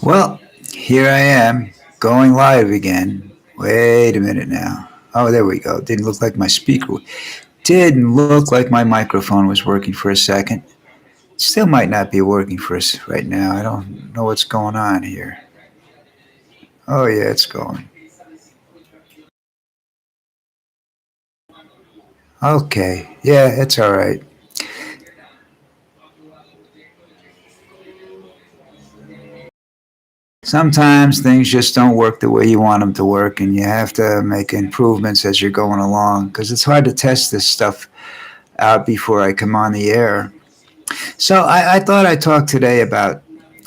Well, here I am going live again. Wait a minute now. Oh, there we go. Didn't look like my speaker. Didn't look like my microphone was working for a second. Still might not be working for us right now. I don't know what's going on here. Oh, yeah, it's going. Okay. Yeah, it's all right. Sometimes things just don't work the way you want them to work, and you have to make improvements as you're going along because it's hard to test this stuff out before I come on the air. So I thought I'd talk today about.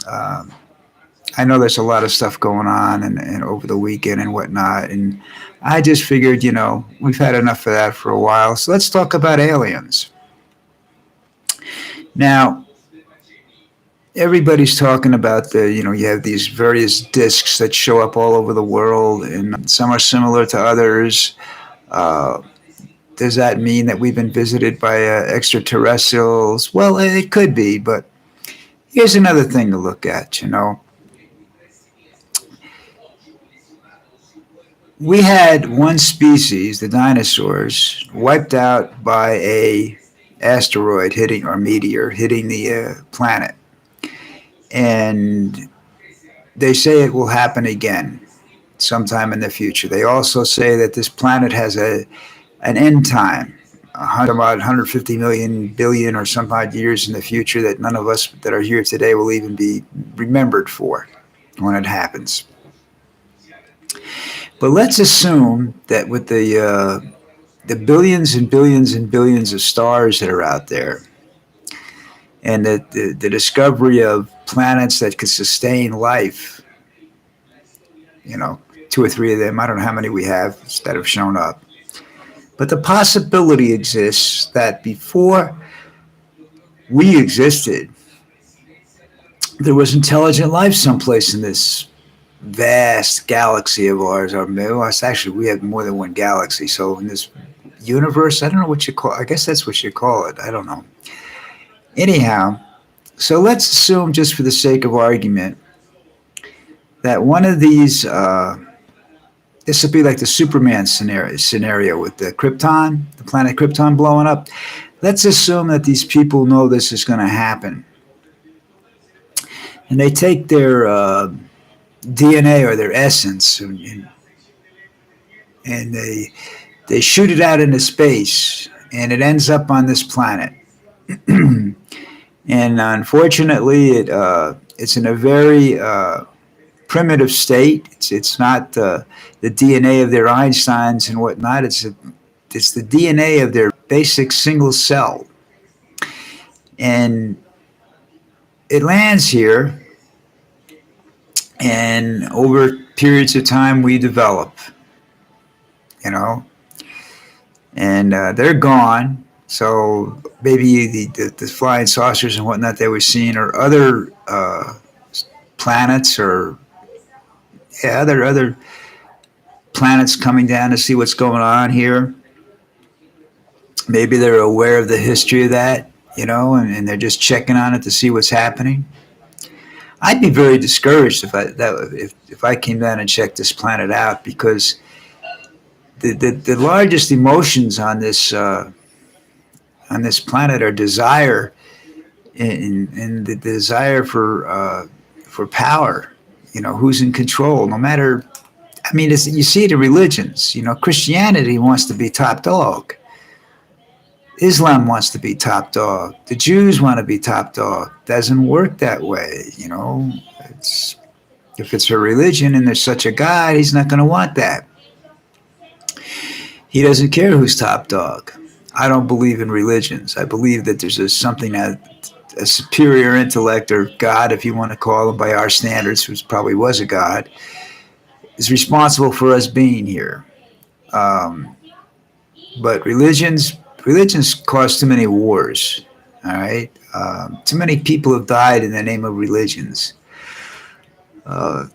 Um, I know there's a lot of stuff going on and over the weekend and whatnot, and I just figured, we've had enough of that for a while. So let's talk about aliens. Now, everybody's talking about you have these various discs that show up all over the world, and some are similar to others. Uh, does that mean that we've been visited by extraterrestrials? Well, it could be, but here's another thing to look at. We had one species, the dinosaurs, wiped out by a asteroid hitting or meteor hitting the planet, and they say it will happen again sometime in the future. They also say that this planet has an end time, about 150 million billion or some odd years in the future that none of us that are here today will even be remembered for when it happens. But let's assume that with the billions and billions and billions of stars that are out there, and that the discovery of planets that could sustain life, you know, two or three of them, I don't know how many we have that have shown up. But the possibility exists that before we existed, there was intelligent life someplace in this vast galaxy of ours. Or well, it's actually, we have more than one galaxy. So in this universe, I don't know what you call. I guess that's what you call it. I don't know. Anyhow, so let's assume, just for the sake of argument, that one of these. This would be like the Superman scenario with the Krypton, the planet Krypton blowing up. Let's assume that these people know this is going to happen, and they take their DNA or their essence, and they shoot it out into space, and it ends up on this planet. And unfortunately, it's in a very primitive state. It's not the DNA of their Einsteins and whatnot. It's the DNA of their basic single cell, and it lands here. And over periods of time, we develop, you know, and they're gone. So maybe the flying saucers and whatnot they were seeing, or other planets, or yeah, other planets coming down to see what's going on here. Maybe they're aware of the history of that, and they're just checking on it to see what's happening. I'd be very discouraged if I came down and checked this planet out, because the largest emotions on this planet are desire, and the desire for power. Who's in control? No matter, I mean, you see it in religions. Christianity wants to be top dog. Islam wants to be top dog. The Jews want to be top dog. Doesn't work that way. It's, if it's a religion and there's such a God, he's not going to want that. He doesn't care who's top dog. I don't believe in religions. I believe that there's something that a superior intellect, or God, if you want to call him by our standards, who probably was a God, is responsible for us being here. Um, but religions cause too many wars. All right, too many people have died in the name of religions. Uh,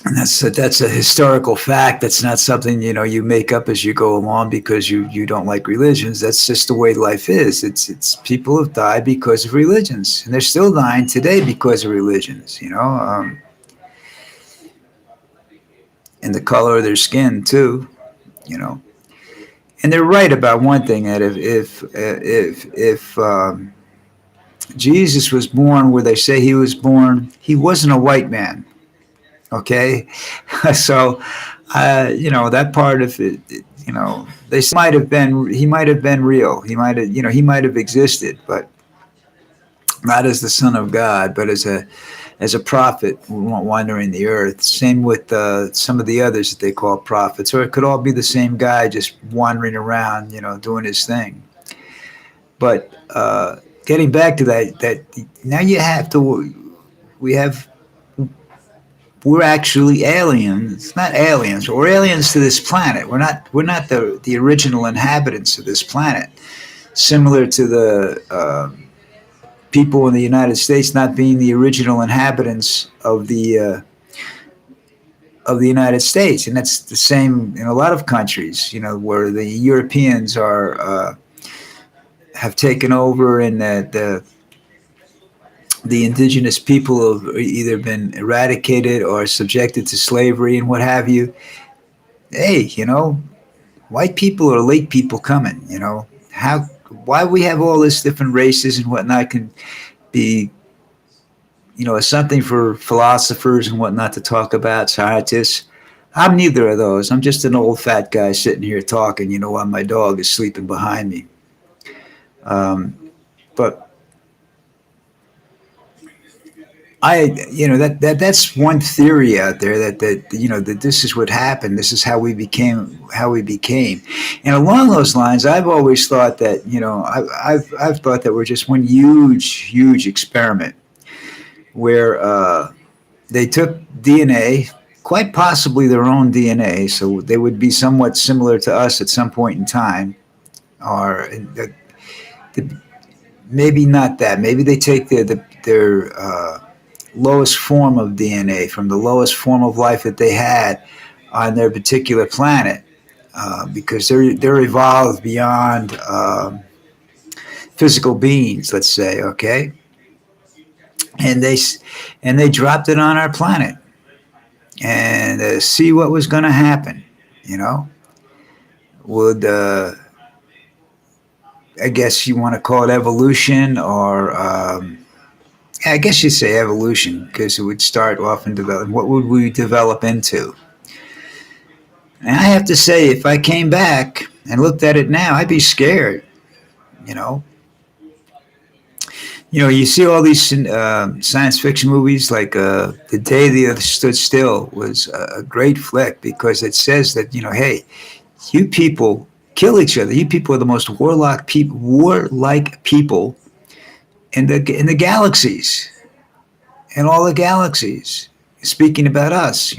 And that's a historical fact. That's not something you make up as you go along because you don't like religions. That's just the way life is. It's people have died because of religions, and they're still dying today because of religions. And the color of their skin too. You know, and they're right about one thing, that if Jesus was born where they say he was born, he wasn't a white man. Okay, so that part of it, they might have been he might have been real. He might have existed, but not as the Son of God, but as a prophet wandering the earth. Same with some of the others that they call prophets, or it could all be the same guy just wandering around, doing his thing. But getting back to that now you have to we have we're actually aliens, not aliens. We're aliens to this planet. We're not the original inhabitants of this planet. Similar to the people in the United States not being the original inhabitants of the United States, and that's the same in a lot of countries. Where the Europeans are have taken over, and the indigenous people have either been eradicated or subjected to slavery and what have you. Hey, white people or late people coming. How why we have all this different races and whatnot can be something for philosophers and whatnot to talk about, scientists. I'm neither of those. I'm just an old fat guy sitting here talking, while my dog is sleeping behind me. But that's one theory out there, that this is what happened. This is how we became. And along those lines, I've always thought that, I've thought that we're just one huge experiment where they took DNA, quite possibly their own DNA, so they would be somewhat similar to us at some point in time, or the, maybe not that. Maybe they take their lowest form of DNA from the lowest form of life that they had on their particular planet, because they're evolved beyond physical beings, let's say, okay, and they dropped it on our planet and see what was going to happen. You know, would I guess you want to call it evolution, or I guess you'd say evolution, because it would start off and develop. What would we develop into? And I have to say, if I came back and looked at it now, I'd be scared. You know, you see all these science fiction movies, like The Day the Earth Stood Still was a great flick, because it says that, hey, you people kill each other. You people are the most warlike people in the galaxies, in all the galaxies. Speaking about us.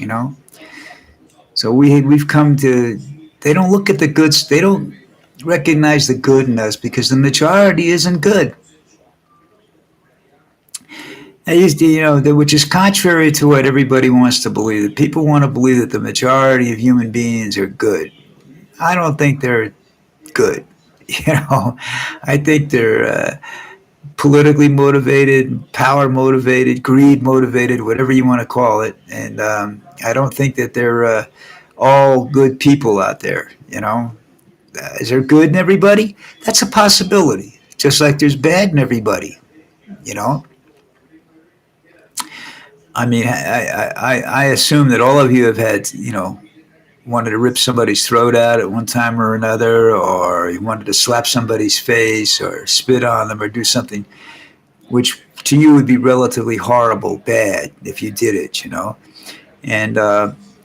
So we've come to. They don't look at the goods. They don't recognize the good in us, because the majority isn't good. Which is contrary to what everybody wants to believe. That people want to believe that the majority of human beings are good. I don't think they're good. I think they're politically motivated, power motivated, greed motivated, whatever you want to call it. And I don't think that they're all good people out there. Is there good in everybody? That's a possibility. Just like there's bad in everybody. You know. I mean, I assume that all of you have had, wanted to rip somebody's throat out at one time or another, or you wanted to slap somebody's face or spit on them or do something which to you would be relatively horrible, bad if you did it. And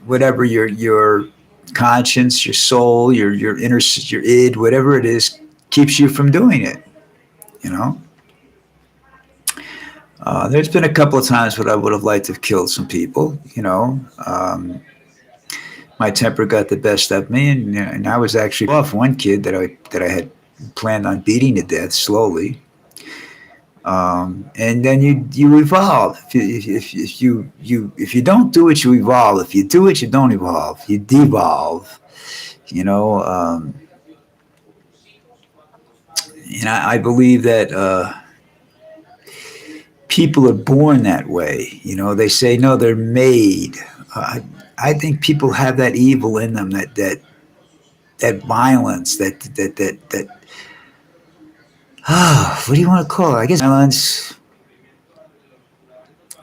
whatever your conscience, your soul, your inner, your id, whatever it is, keeps you from doing it. You know. There's been a couple of times when I would have liked to have killed some people. My temper got the best of me, and I was actually off one kid that I had planned on beating to death slowly. And then you evolve. If you don't do it, you evolve. If you do it, you don't evolve. You devolve. You know, and I believe that people are born that way. You know, they say no, they're made. I think people have that evil in them, that violence, that what do you want to call it? I guess violence,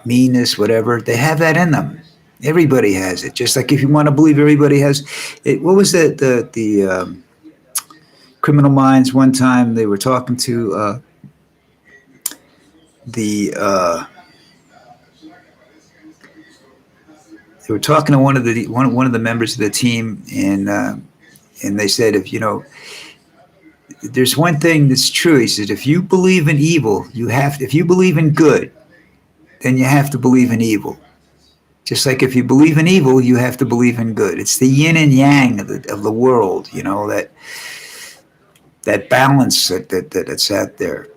meanness, whatever. They have that in them. Everybody has it. Just like if you want to believe everybody has it. What was the Criminal Minds? One time they were talking to the they were talking to one of the members of the team, and they said, if you know, there's one thing that's true. He said, if you believe in evil, if you believe in good, then you have to believe in evil. Just like if you believe in evil, you have to believe in good. It's the yin and yang of the world, you know, that balance that's out there.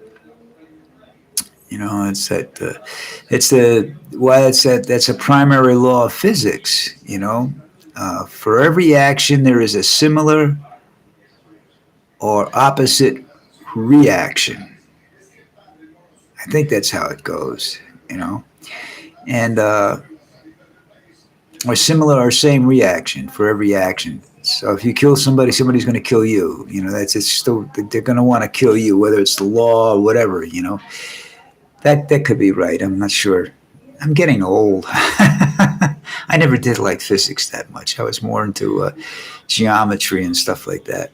You know, it's that it's the why it's that's a primary law of physics. You know, for every action there is a similar or opposite reaction. I think that's how it goes. You know, and or similar or same reaction for every action. So if you kill somebody, somebody's going to kill you. You know, that's it's still they're going to want to kill you, whether it's the law or whatever. You know, that could be right. I'm not sure. I'm getting old. I never did like physics that much. I was more into geometry and stuff like that.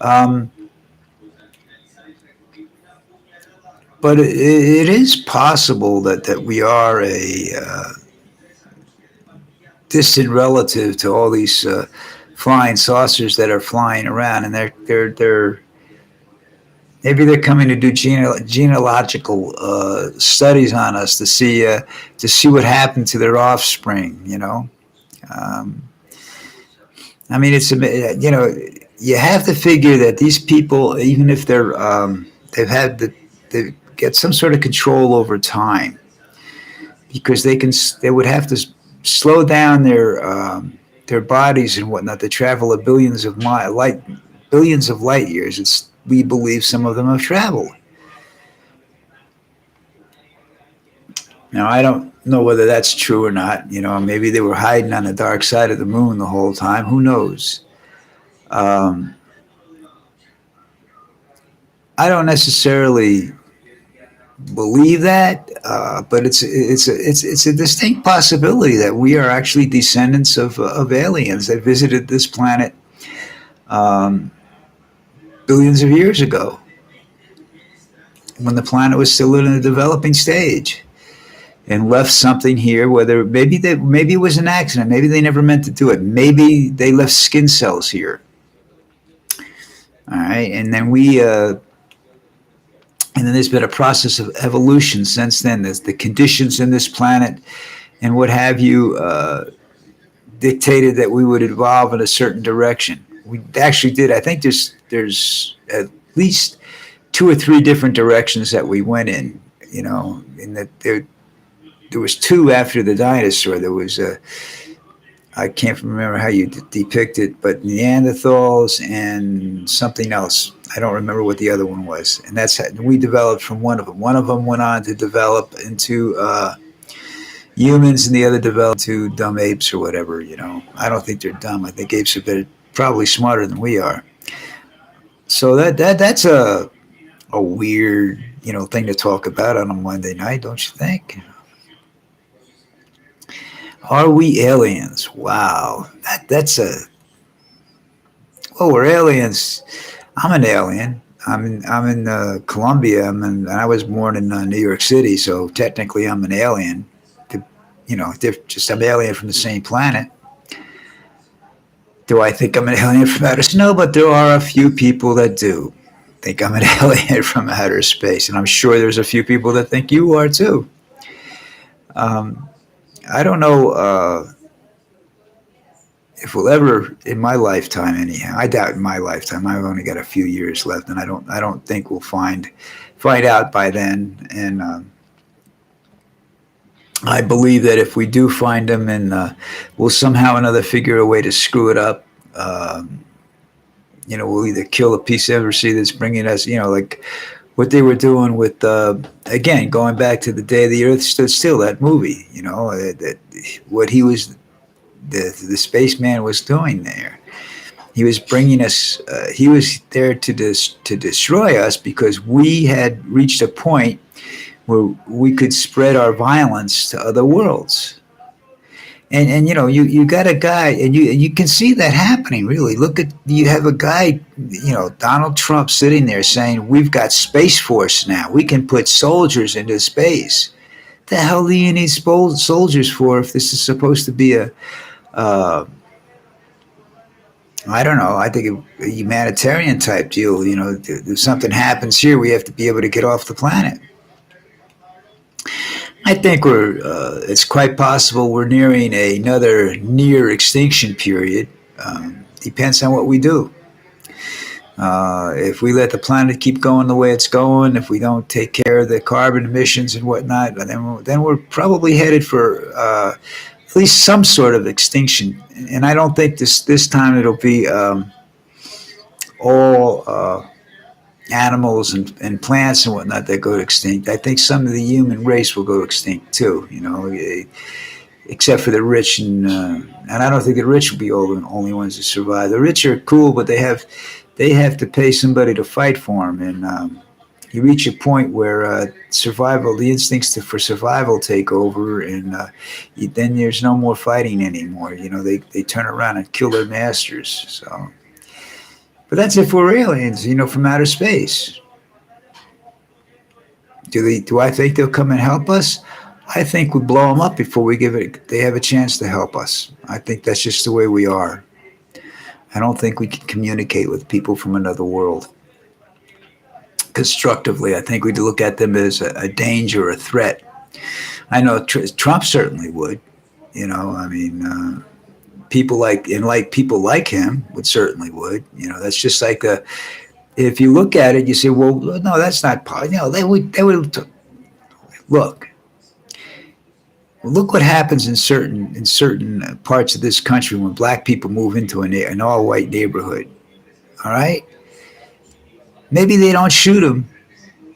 Um, but it is possible that we are a distant relative to all these flying saucers that are flying around, and they're maybe they're coming to do genealogical studies on us to see what happened to their offspring. You know, um, I mean, you know, you have to figure that these people, even if they've had they get some sort of control over time, because they would have to slow down their bodies and whatnot to travel a billions of light years. It's we believe some of them have traveled. Now I don't know whether that's true or not. You know, maybe they were hiding on the dark side of the moon the whole time. Who knows? Um, I don't necessarily believe that, but it's a distinct possibility that we are actually descendants of aliens that visited this planet um, billions of years ago, when the planet was still in a developing stage, and left something here. Whether maybe it was an accident, maybe they never meant to do it, maybe they left skin cells here. All right, and then there's been a process of evolution since then. There's the conditions in this planet and what have you dictated that we would evolve in a certain direction. We actually did. I think there's at least two or three different directions that we went in. You know, in that there was two after the dinosaur. There was I can't remember how you depict it, but Neanderthals and something else. I don't remember what the other one was, and that's how we developed from one of them. One of them went on to develop into humans, and the other developed to dumb apes or whatever. You know, I don't think they're dumb. I think apes are probably smarter than we are. So that's a weird thing to talk about on a Monday night, don't you think? Are we aliens? Wow, that's a we're aliens. I'm an alien. I'm in Colombia. And I was born in New York City, so technically I'm an alien. Just I'm an alien from the same planet. Do I think I'm an alien from outer space? No, but there are a few people that do think I'm an alien from outer space, and I'm sure there's a few people that think you are too. Um, I don't know if we'll ever, in my lifetime, anyhow. I doubt in my lifetime. I've only got a few years left, and I don't think we'll find out by then. And I believe that if we do find them, and we'll somehow or another figure a way to screw it up. We'll either kill a peace embassy that's bringing us, like what they were doing with, again, going back to the day the Earth stood still, that movie. That what the spaceman was doing there. He was bringing us. He was there to destroy us because we had reached a point where we could spread our violence to other worlds. And you got a guy, and you can see that happening. Really, look at, you have a guy, Donald Trump, sitting there saying we've got Space Force now. We can put soldiers into space. The hell do you need soldiers for if this is supposed to be a I don't know. I think a humanitarian type deal. If something happens here, we have to be able to get off the planet. I think it's quite possible we're nearing another near extinction period. Depends on what we do. If we let the planet keep going the way it's going, if we don't take care of the carbon emissions and whatnot, then we're probably headed for at least some sort of extinction. And I don't think this time it'll be all animals and plants and whatnot that go extinct. I think some of the human race will go extinct too. Except for the rich, and I don't think the rich will be all the only ones to survive. The rich are cool, but they have to pay somebody to fight for them, and you reach a point where the instincts for survival take over, and then there's no more fighting anymore. They turn around and kill their masters. So, but that's if we're aliens, from outer space. Do I think they'll come and help us? I think we blow them up before they have a chance to help us. I think that's just the way we are. I don't think we can communicate with people from another world constructively. I think we'd look at them as a danger, a threat. I know Trump certainly would. I mean, people like him That's just like if you look at it, you say, well, no, that's not. They would look. Look what happens in certain parts of this country when black people move into an all white neighborhood. All right, maybe they don't shoot them,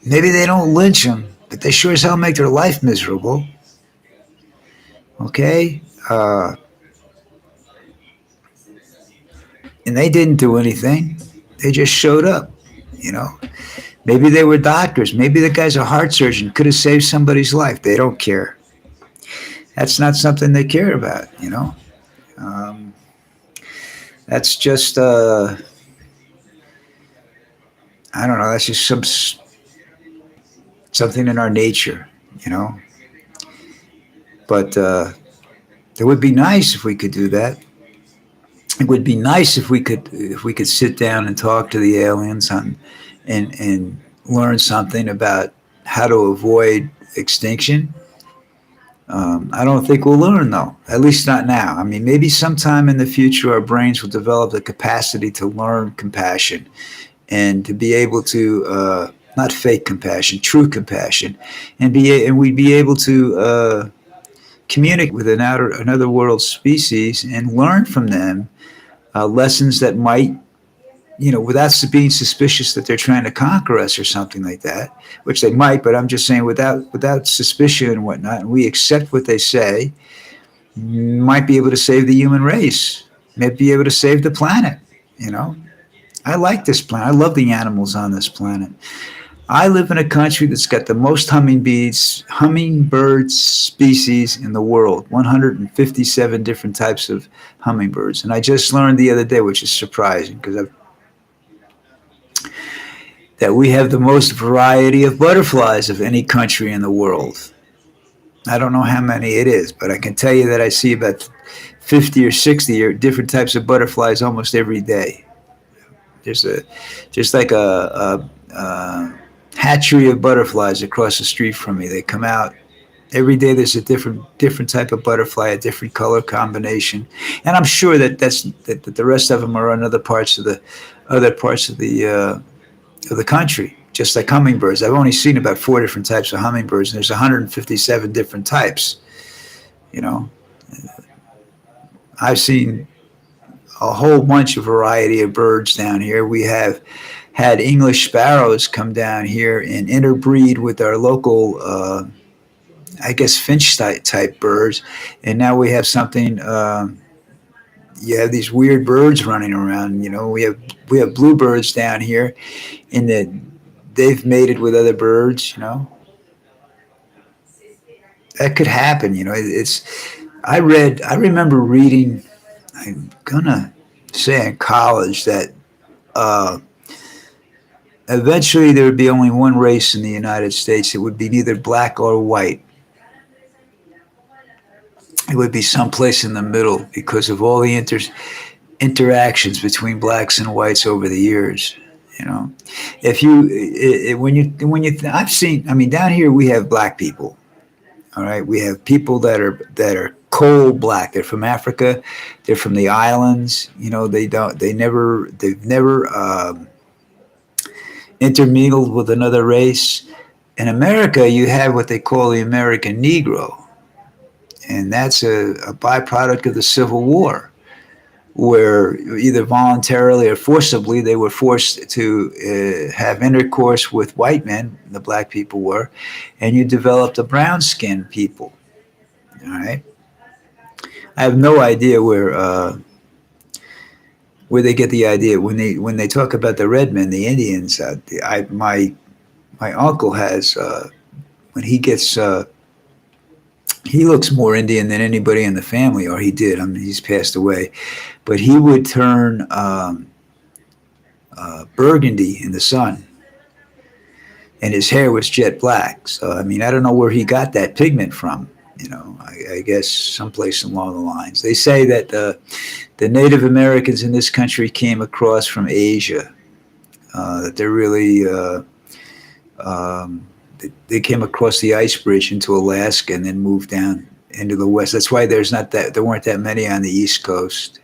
maybe they don't lynch them, but they sure as hell make their life miserable. Okay, and they didn't do anything; they just showed up. You know, maybe they were doctors, maybe the guy's a heart surgeon, could have saved somebody's life. They don't care. That's not something they care about. That's just I don't know. That's just something in our nature. But it would be nice if we could do that. It would be nice if we could sit down and talk to the aliens and learn something about how to avoid extinction. I don't think we'll learn, though, at least not now. I mean, maybe sometime in the future our brains will develop the capacity to learn compassion and to be able to, not fake compassion, true compassion, and we'd be able to communicate with another world species and learn from them lessons that might, without being suspicious that they're trying to conquer us or something like that, which they might. But I'm just saying, without suspicion and whatnot, and we accept what they say, might be able to save the human race, might be able to save the planet. I like this planet. I love the animals on this planet. I live in a country that's got the most hummingbird species in the world, 157 different types of hummingbirds. And I just learned the other day, which is surprising, that we have the most variety of butterflies of any country in the world. I don't know how many it is, but I can tell you that I see about 50 or 60 different types of butterflies almost every day. There's just like a hatchery of butterflies across the street from me. They come out every day. There's a different type of butterfly, a different color combination, and I'm sure that the rest of them are on other parts of the country. just like hummingbirds. I've only seen about four different types of hummingbirds, and there's 157 different types. You know, I've seen a whole bunch of variety of birds down here. We have had English sparrows come down here and interbreed with our local, I guess, finch type birds, and now we have something. You have these weird birds running around. You know, we have bluebirds down here, and that they've mated with other birds. You know, that could happen. You know, it's. I remember reading. I'm gonna say in college that uh, eventually there would be only one race in the United States. It would be neither black or white. It would be someplace in the middle because of all the interactions between blacks and whites over the years. You know, if you I've seen. I mean, down here we have black people. All right, we have people that are coal black. They're from Africa. They're from the islands. You know, they've never intermingled with another race. In America, you have what they call the American Negro, and that's a byproduct of the Civil War, where either voluntarily or forcibly they were forced to have intercourse with white men, the black people were, and you developed a brown skinned people. All right. I have no idea where they get the idea when they talk about the red men, the Indians. My uncle has when he gets he looks more Indian than anybody in the family, or he did. I mean, he's passed away, but he would turn burgundy in the sun, and his hair was jet black. So I mean, I don't know where he got that pigment from. You know, I guess someplace along the lines. They say that the Native Americans in this country came across from Asia. That they're really they came across the ice bridge into Alaska and then moved down into the west. That's why there weren't that many on the East Coast.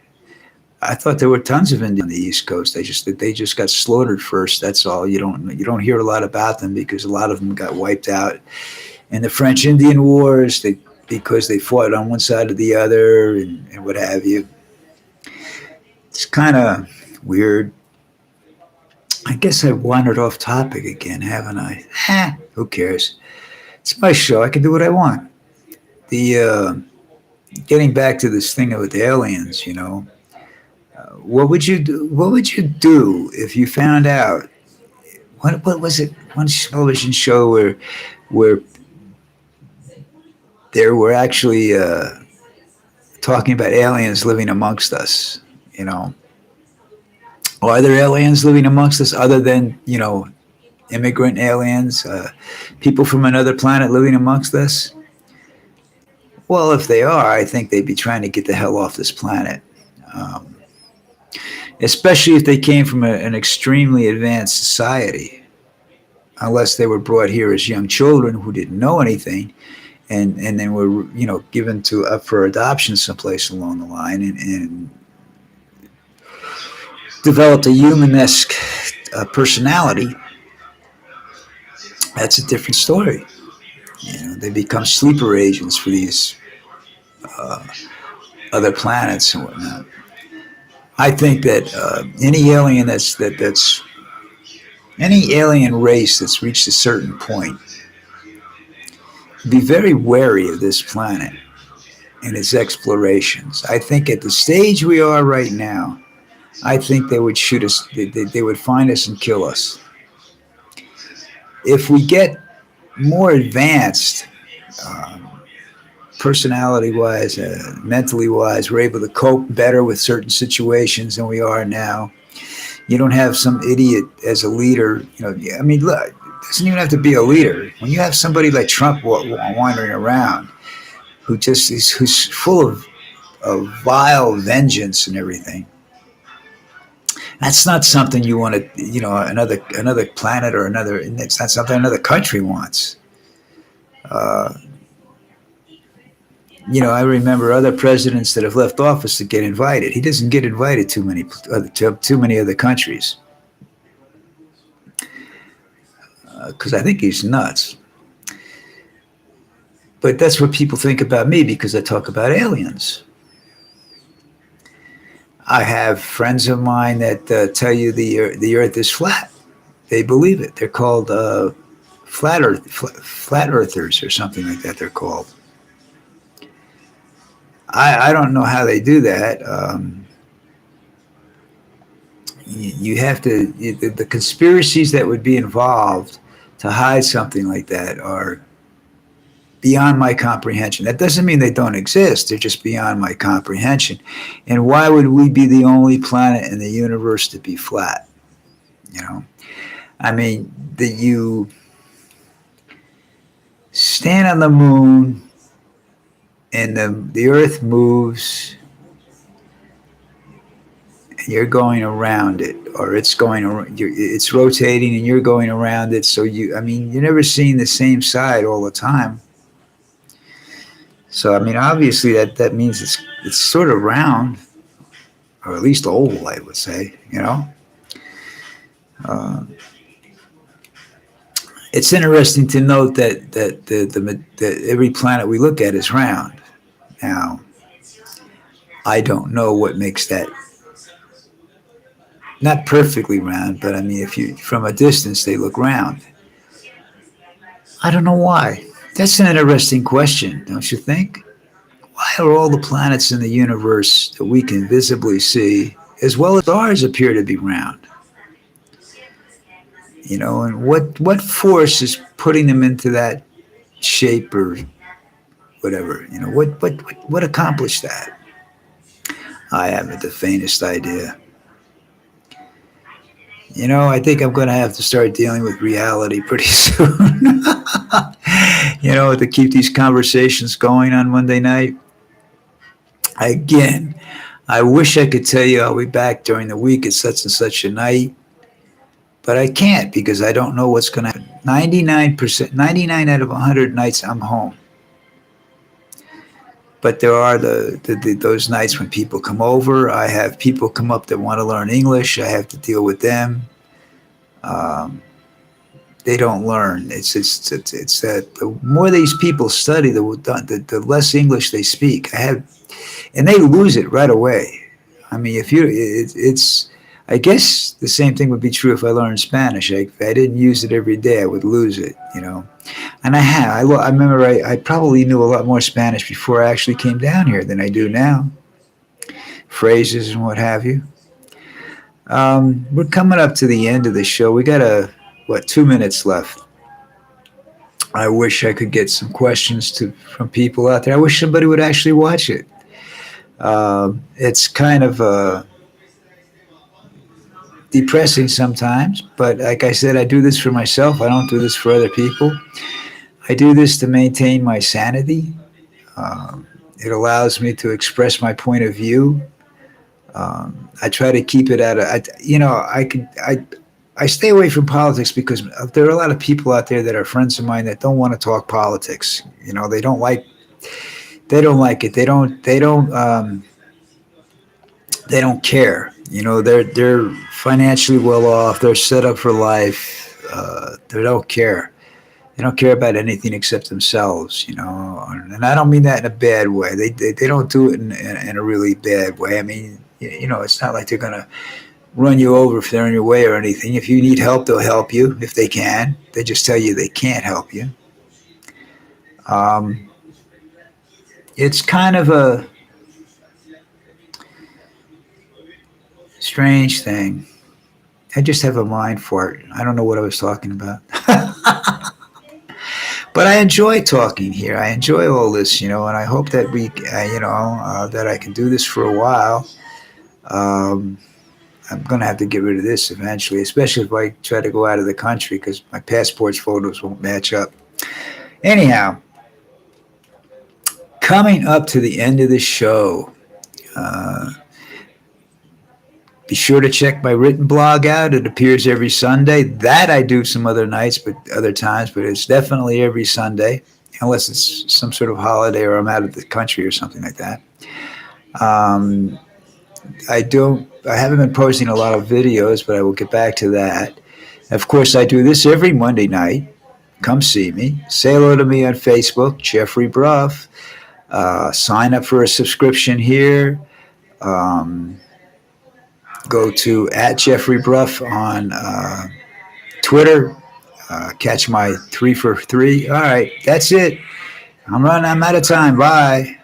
I thought there were tons of Indians on the East Coast. They just got slaughtered first. That's all. You don't hear a lot about them because a lot of them got wiped out in the French Indian Wars. Because they fought on one side or the other and what have you. It's kind of weird. I guess I wandered off topic again, haven't I? Who cares? It's my show. I can do what I want. The getting back to this thing with aliens, you know, what would you do? What would you do if you found out? What was it? One television show where there were actually talking about aliens living amongst us. You know, are there aliens living amongst us other than immigrant aliens, people from another planet living amongst us? Well, if they are, I think they'd be trying to get the hell off this planet. Um, Especially if they came from an extremely advanced society, unless they were brought here as young children who didn't know anything, and then were given to up for adoption someplace along the line, and developed a human-esque personality. That's a different story. They become sleeper agents for these uh, other planets and whatnot. I think that any alien race that's reached a certain point, be very wary of this planet and its explorations. I think at the stage we are right now, I think they would shoot us. They would find us and kill us. If we get more advanced, um, personality wise, mentally wise, we're able to cope better with certain situations than we are now. You don't have some idiot as a leader. I mean, look, it doesn't even have to be a leader. When you have somebody like Trump wandering around, who's full of vile vengeance and everything, that's not something you want to, another planet or another. It's not something another country wants. Uh, I remember other presidents that have left office that get invited. He doesn't get invited to too many other countries. because I think he's nuts. But that's what people think about me because I talk about aliens. I have friends of mine that tell you the Earth is flat. They believe it. They're called flat earthers or something like that. They're called. I don't know how they do that. You have to the conspiracies that would be involved to hide something like that are beyond my comprehension. That doesn't mean they don't exist. They're just beyond my comprehension. And why would we be the only planet in the universe to be flat? You know, I mean, that you stand on the moon and the Earth moves and you're going around it, or it's going around, it's rotating and you're going around it. So I mean, you're never seeing the same side all the time. So I mean, obviously that means it's sort of round, or at least oval, I would say. You know, uh, it's interesting to note that every planet we look at is round. Now, I don't know what makes that not perfectly round, but I mean, if you from a distance they look round. I don't know why. That's an interesting question, don't you think? Why are all the planets in the universe that we can visibly see, as well as ours, appear to be round? You know, and what force is putting them into that shape or whatever? You know, what accomplished that? I haven't the faintest idea. You know, I think I'm going to have to start dealing with reality pretty soon. You know, to keep these conversations going on Monday night. Again, I wish I could tell you I'll be back during the week at such and such a night, but I can't because I don't know what's going to happen. 99%, 99 out of 100 nights I'm home. But there are those nights when people come over. I have people come up that want to learn English. I have to deal with them. Um, they don't learn. It's that the more these people study, the less English they speak. And they lose it right away. I mean, it's. I guess the same thing would be true if I learned Spanish. If I didn't use it every day, I would lose it. You know, and I remember I probably knew a lot more Spanish before I actually came down here than I do now. Phrases and what have you. We're coming up to the end of the show. We got 2 minutes left. I wish I could get some questions from people out there. I wish somebody would actually watch it. It's kind of depressing sometimes, but like I said, I do this for myself. I don't do this for other people. I do this to maintain my sanity. It allows me to express my point of view. I try to keep it I stay away from politics because there are a lot of people out there that are friends of mine that don't want to talk politics. You know, they don't like it. They don't care. You know, they're financially well off. They're set up for life. They don't care. They don't care about anything except themselves. You know, and I don't mean that in a bad way. They don't do it in a really bad way. I mean, you know, it's not like they're gonna run you over if they're in your way or anything. If you need help, they'll help you if they can. They just tell you they can't help you. Um, it's kind of a strange thing. I just have a mind for it. I don't know what I was talking about. But I enjoy talking here. I enjoy all this, you know, and I hope that that I can do this for a while. Um, I'm going to have to get rid of this eventually, especially if I try to go out of the country because my passport's photos won't match up. Anyhow, coming up to the end of the show, uh, be sure to check my written blog out. It appears every Sunday. That I do some other nights, but other times, but it's definitely every Sunday, unless it's some sort of holiday or I'm out of the country or something like that. Um, I haven't been posting a lot of videos, but I will get back to that. Of course, I do this every Monday night. Come see me. Say hello to me on Facebook, Jeffrey Bruff. Sign up for a subscription here. Um, Go to at Jeffrey Bruff on Twitter. Catch my 3 for 3. All right, that's it. I'm out of time. Bye.